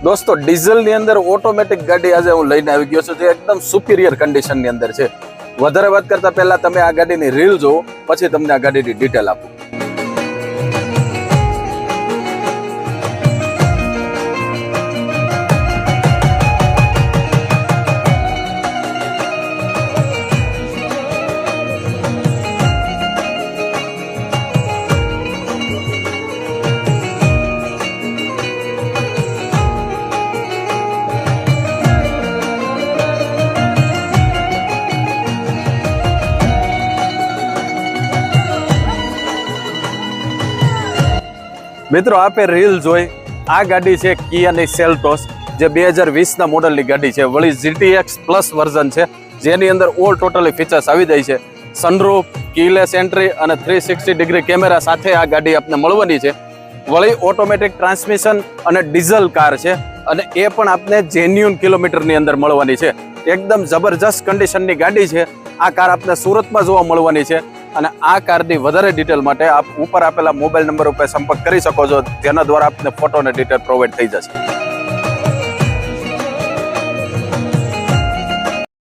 દોસ્તો ડીઝલની અંદર ઓટોમેટિક ગાડી આજે હું લઈને આવી ગયો છું, જે એકદમ સુપિરિયર કન્ડિશનની અંદર છે. વધારે વાત કરતા પહેલા તમે આ ગાડીની રીલ જોવો, પછી તમને આ ગાડીની ડિટેલ આપું. મિત્રો આપે રીલ જોઈ, આ ગાડી છે કિયાની સેલ્ટોસ, જે 2020ના મોડલની ગાડી છે. વળી GTX પ્લસ વર્ઝન છે, જેની અંદર ઓલ ટોટલી ફીચર્સ આવી જાય છે. સનરૂફ, કીલેસ એન્ટ્રી અને 360 ડિગ્રી કેમેરા સાથે આ ગાડી આપને મળવાની છે. વળી ઓટોમેટિક ટ્રાન્સમિશન અને ડીઝલ કાર છે, અને એ પણ આપને જેન્યુન કિલોમીટરની અંદર મળવાની છે. એકદમ જબરજસ્ત કન્ડિશનની ગાડી છે. આ કાર આપને સુરતમાં જોવા મળવાની છે. અને આ કારની વધારે ડિટેલ માટે આપ ઉપર આપેલા મોબાઈલ નંબર ઉપર સંપર્ક કરી શકો છો, જેના દ્વારા આપને ફોટો અને ડિટેલ પ્રોવાઈડ થઈ જશે.